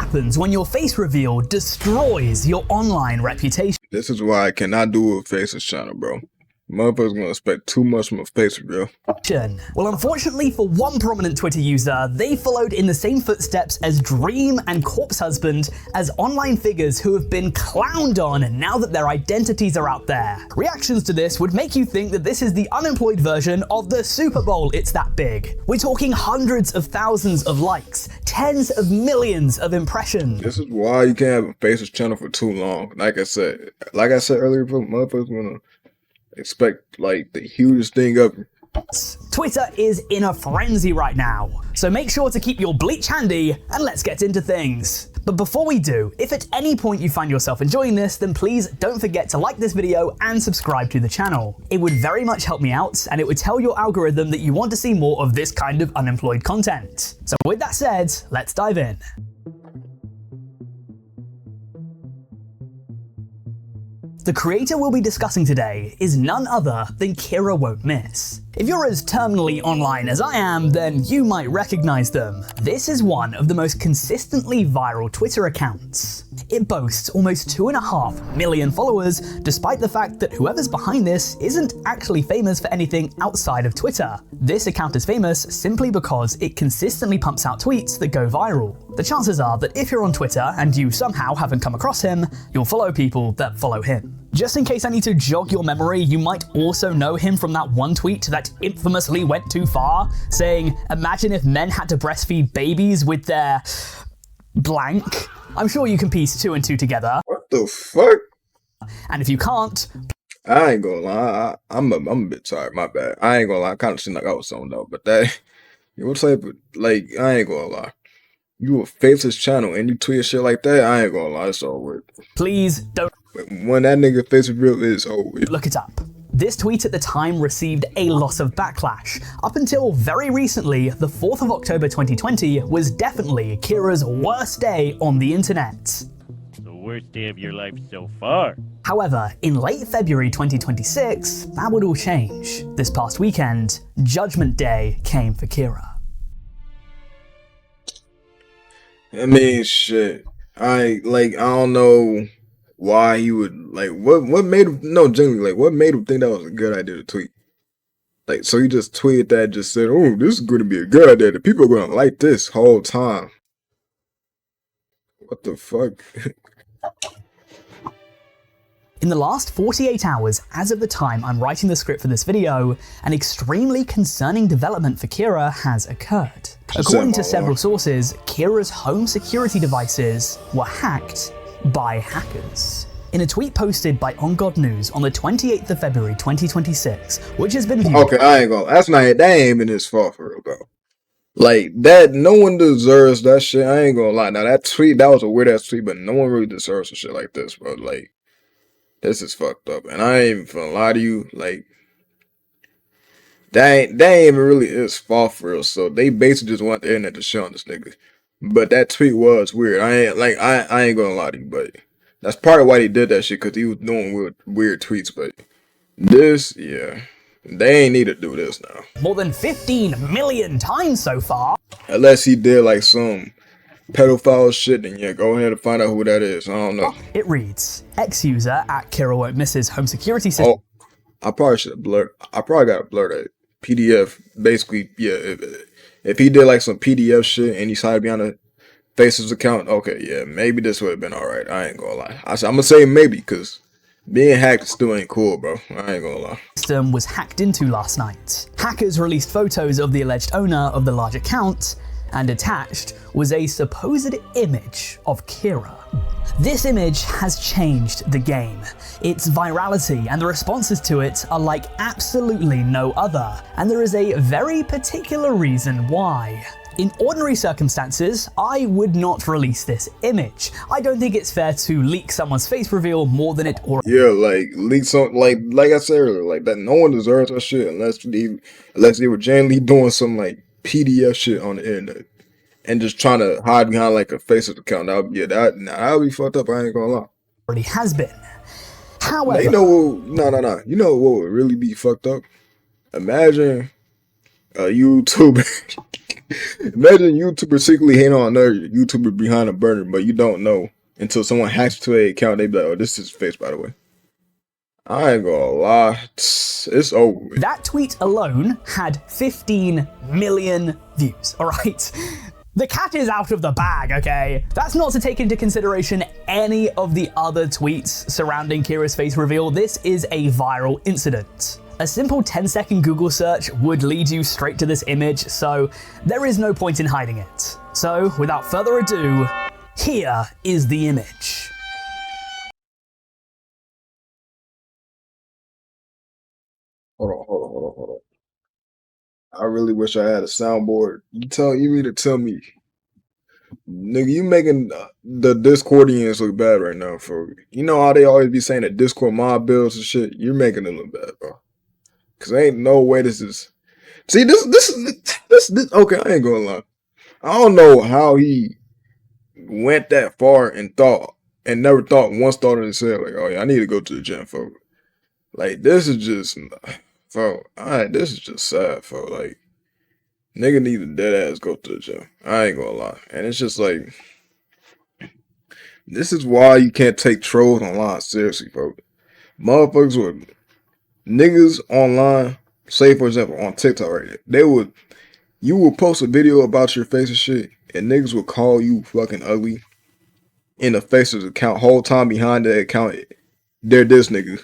happens when your face reveal destroys your online reputation. This is why I cannot do a faceless channel, bro. Motherfuckers gonna expect too much from a face reveal. Well, unfortunately for one prominent Twitter user, they followed in the same footsteps as Dream and Corpse Husband as online figures who have been clowned on now that their identities are out there. Reactions to this would make you think that this is the unemployed version of the Super Bowl, it's that big. We're talking hundreds of thousands of likes, tens of millions of impressions. This is why you can't have a faceless channel for too long. Like I said earlier, motherfuckers gonna expect like the hugest thing ever. Twitter is in a frenzy right now, so make sure to keep your bleach handy and let's get into things. But before we do, if at any point you find yourself enjoying this, then please don't forget to like this video and subscribe to the channel. It would very much help me out, and it would tell your algorithm that you want to see more of this kind of unemployed content. So with that said, let's dive in. The creator we'll be discussing today is none other than Kira Won't Miss. If you're as terminally online as I am, then you might recognize them. This is one of the most consistently viral Twitter accounts. It boasts almost 2.5 million followers, despite the fact that whoever's behind this isn't actually famous for anything outside of Twitter. This account is famous simply because it consistently pumps out tweets that go viral. The chances are that if you're on Twitter and you somehow haven't come across him, you'll follow people that follow him. Just in case I need to jog your memory, you might also know him from that one tweet that infamously went too far, saying, "Imagine if men had to breastfeed babies with their blank." I'm sure you can piece 2 and 2 together. What the fuck? And if you can't, I ain't gonna lie, I'm a bit tired, my bad. I ain't gonna lie, I kinda seem like I was zoned out, but that, what type of, like, I ain't gonna lie. You a faceless channel and you tweet shit like that, I ain't gonna lie, it's all weird. Please don't. When that nigga face reveal is over. Look it up. This tweet at the time received a lot of backlash. Up until very recently, the 4th of October 2020 was definitely Kira's worst day on the internet. The worst day of your life so far. However, in late February 2026, that would all change. This past weekend, Judgment Day came for Kira. I mean, shit. I don't know why he would, like, what made him, no, genuinely, like, what made him think that was a good idea to tweet? Like, so he just tweeted that, just said, "Oh, this is going to be a good idea. The people are going to like this whole time." What the fuck? In the last 48 hours, as of the time I'm writing the script for this video, an extremely concerning development for Kira has occurred. According to several sources, Kira's home security devices were hacked by hackers. In a tweet posted by On God News on the 28th of February 2026, which has been viewed— Okay, I ain't gonna, that ain't even his fault for real, bro. Like, that, no one deserves that shit, I ain't gonna lie. Now, that tweet, that was a weird ass tweet, but no one really deserves some shit like this, bro. Like, this is fucked up, and I ain't even finna lie to you, like, that ain't even really his fault for real, so they basically just want the internet to shit on this nigga. But that tweet was weird. I ain't gonna lie to you, but that's part of why he did that shit, because he was doing weird tweets. But this, yeah, they ain't need to do this now. more than 15 million times so far. Unless he did like some pedophile shit, then yeah, go ahead and find out who that is. I don't know. It reads, ex-user at Kira Won't Miss's home security system. Oh, I probably should have blurred. I probably got to blur that PDF. Basically, yeah, if he did like some PDF shit and he decided to be on a Faces account, okay, yeah, maybe this would have been alright. I ain't gonna lie. I'm gonna say maybe, because being hacked still ain't cool, bro. I ain't gonna lie. System was hacked into last night. Hackers released photos of the alleged owner of the large account, and attached was a supposed image of Kira. This image has changed the game. Its virality and the responses to it are like absolutely no other, and there is a very particular reason why. In ordinary circumstances, I would not release this image. I don't think it's fair to leak someone's face reveal more than it already— Yeah, like leak some, like I said earlier, like that. No one deserves that shit unless they were genuinely doing some like PDF shit on the internet and just trying to hide behind like a Facebook account. That would be fucked up. I ain't gonna lie. already has been. However— You know, you know what would really be fucked up? Imagine a YouTuber Imagine YouTuber secretly hating on another YouTuber behind a burner, but you don't know until someone hacks into their account. They be like, "Oh, this is his face, by the way." I ain't gonna lie, it's over with. That tweet alone had 15 million views, alright? The cat is out of the bag, okay? That's not to take into consideration any of the other tweets surrounding Kira's face reveal. This is a viral incident. A simple 10-second Google search would lead you straight to this image, so there is no point in hiding it. So, without further ado, here is the image. Hold on. I really wish I had a soundboard. You need to tell me, nigga, you making the Discordians look bad right now, for you know how they always be saying that Discord mob builds and shit. You're making it look bad, bro. Cause ain't no way this is. See, this. Okay, I ain't gonna lie. I don't know how he went that far and never thought once thought of himself like, oh yeah, I need to go to the gym, folks. Like this is just, folks. This is just sad, folks. Like nigga need to dead ass go to the gym. I ain't gonna lie, and it's just like this is why you can't take trolls online seriously, folks. Motherfuckers would. Niggas online, say for example on TikTok right there, you would post a video about your face and shit, and niggas would call you fucking ugly in the face of the account. Whole time behind the account, they're this nigga.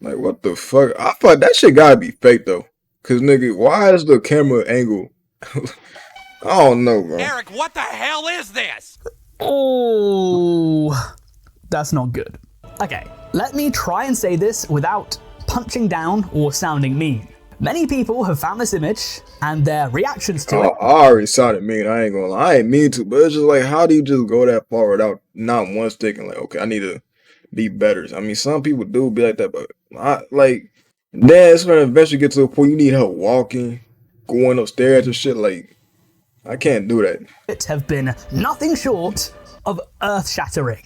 Like what the fuck? I thought that shit gotta be fake though, cause nigga, why is the camera angle? I don't know, bro. Eric, what the hell is this? Oh, that's not good. Okay, let me try and say this without punching down or sounding mean. Many people have found this image and their reactions to it. I already sounded mean. I ain't gonna lie. I ain't mean to, but it's just like, how do you just go that far without not once thinking like, okay, I need to be better? I mean, some people do be like that, but then it's gonna eventually get to a point you need help walking, going upstairs and shit. Like, I can't do that. It have been nothing short of earth-shattering.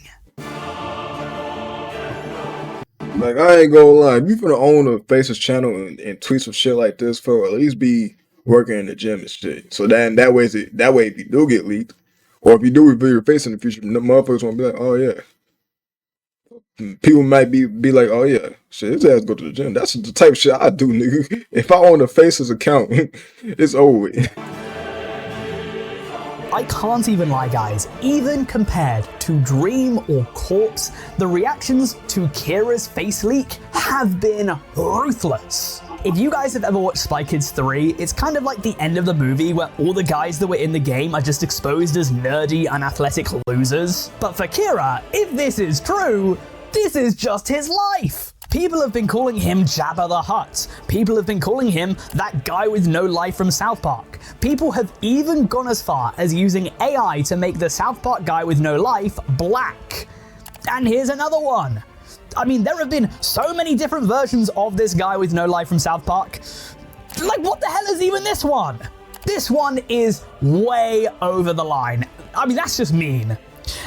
Like, I ain't gonna lie, if you finna own a Faces channel and tweet some shit like this, for at least be working in the gym and shit. So then that way if you do get leaked, or if you do reveal your face in the future, the motherfuckers won't be like, oh yeah. People might be like, oh yeah, shit, his ass go to the gym. That's the type of shit I do, nigga. If I own a Faces account, it's over with. I can't even lie, guys. Even compared to Dream or Corpse, the reactions to Kira's face leak have been ruthless. If you guys have ever watched Spy Kids 3, it's kind of like the end of the movie where all the guys that were in the game are just exposed as nerdy, unathletic losers. But for Kira, if this is true, this is just his life. People have been calling him Jabba the Hutt. People have been calling him that guy with no life from South Park. People have even gone as far as using AI to make the South Park guy with no life black. And here's another one. I mean, there have been so many different versions of this guy with no life from South Park. Like, what the hell is even this one? This one is way over the line. I mean, that's just mean.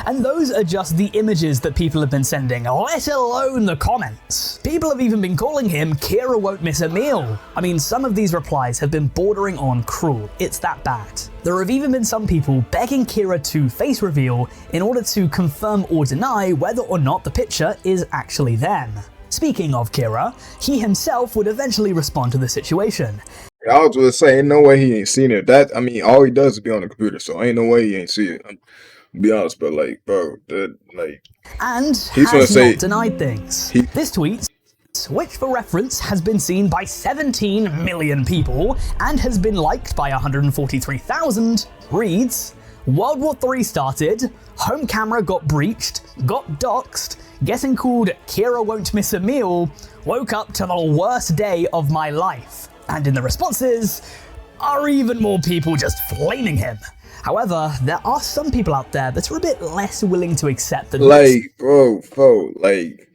And those are just the images that people have been sending, let alone the comments. People have even been calling him Kira won't miss a meal. I mean, some of these replies have been bordering on cruel. It's that bad. There have even been some people begging Kira to face reveal in order to confirm or deny whether or not the picture is actually them. Speaking of Kira, he himself would eventually respond to the situation. I was just saying, ain't no way he ain't seen it. All he does is be on the computer, so ain't no way he ain't see it. Be honest, but like, bro, and he's has not denied things. This tweet, which for reference has been seen by 17 million people and has been liked by 143,000, reads, World War III started, home camera got breached, got doxed, getting called Kira won't miss a meal, woke up to the worst day of my life. And in the responses, are even more people just flaming him. However, there are some people out there that are a bit less willing to accept that. Like, bro, like,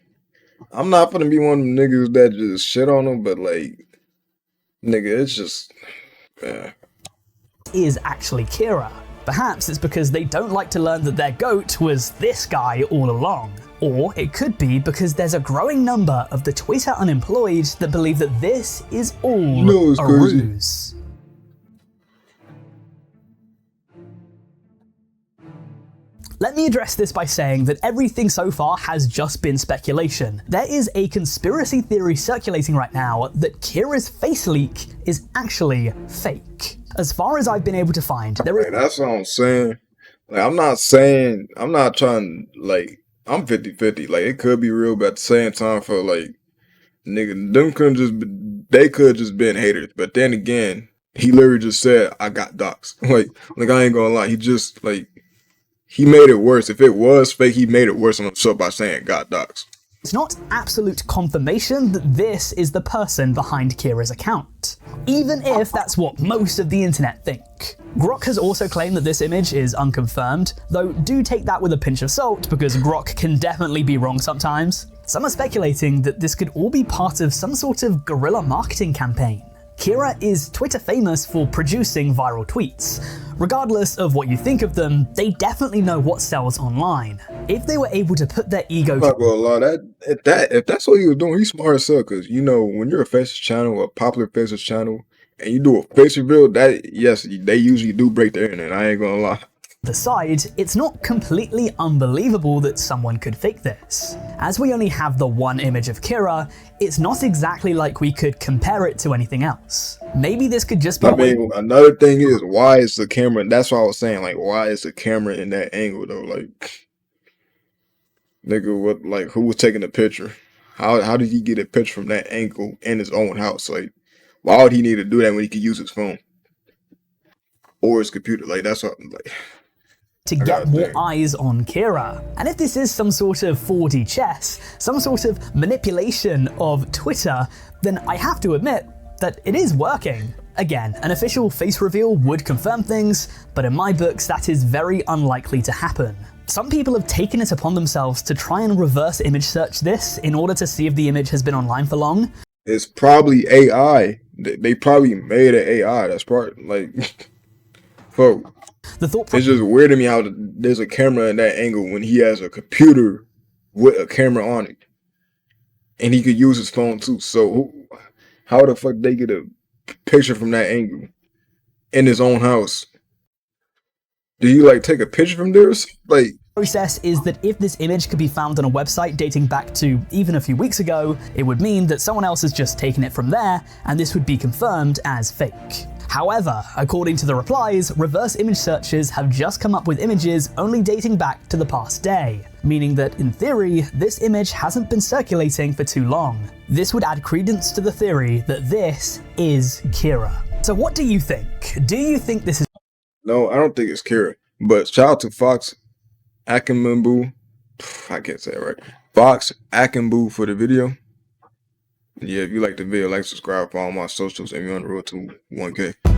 I'm not gonna be one of them niggas that just shit on him, but like, nigga, it's just, man. Is actually Kira. Perhaps it's because they don't like to learn that their GOAT was this guy all along. Or it could be because there's a growing number of the Twitter unemployed that believe that this is all it's a crazy. ruse. Let me address this by saying that everything so far has just been speculation. There is a conspiracy theory circulating right now that Kira's face leak is actually fake. As far as I've been able to find, there is Like, that's what I'm saying. Like, I'm not trying, like, I'm 50-50. Like, it could be real, but at the same time, for like, nigga, they could just been haters. But then again, he literally just said, I got doxxed. Like I ain't gonna lie, he just, like, he made it worse. If it was fake, he made it worse on himself by saying got doxxed. It's not absolute confirmation that this is the person behind Kira's account, even if that's what most of the internet think. Grok has also claimed that this image is unconfirmed, though do take that with a pinch of salt because Grok can definitely be wrong sometimes. Some are speculating that this could all be part of some sort of guerrilla marketing campaign. Kira is Twitter famous for producing viral tweets. Regardless of what you think of them, they definitely know what sells online. If they were able to put their ego I'm not gonna lie, if that's what he was doing, he's smart as hell. Cause you know, when you're a faces channel, a popular faces channel, and you do a face reveal, that yes, they usually do break the internet. I ain't gonna lie. the side, it's not completely unbelievable that someone could fake this. As we only have the one image of Kira, it's not exactly like we could compare it to anything else. Maybe this could just be. I mean, another thing is, why is the camera? That's what I was saying. Like, why is the camera in that angle though? Like, nigga, what? Like, who was taking the picture? How did he get a picture from that angle in his own house? Like, why would he need to do that when he could use his phone or his computer? Like, that's what. Like, to get more eyes on Kira. And if this is some sort of 4D chess, some sort of manipulation of Twitter, then I have to admit that it is working. Again, an official face reveal would confirm things, but in my books that is very unlikely to happen. Some people have taken it upon themselves to try and reverse image search this in order to see if the image has been online for long. it's probably AI. They probably made an AI. That's part like, folks. The thought It's just weird to me how there's a camera in that angle when he has a computer with a camera on it, and he could use his phone too. So how the fuck they get a picture from that angle in his own house? Do you like take a picture from there? Like, process is that if this image could be found on a website dating back to even a few weeks ago, it would mean that someone else has just taken it from there, and this would be confirmed as fake. However, according to the replies, reverse image searches have just come up with images only dating back to the past day, meaning that in theory, this image hasn't been circulating for too long. This would add credence to the theory that this is Kira. So what do you think? Do you think this is? no, I don't think it's Kira. But shout out to Fox Akinboo. I can't say it right. Fox Akinboo for the video. Yeah, if you like the video, like, subscribe, follow my socials, and you're on the road to 1K.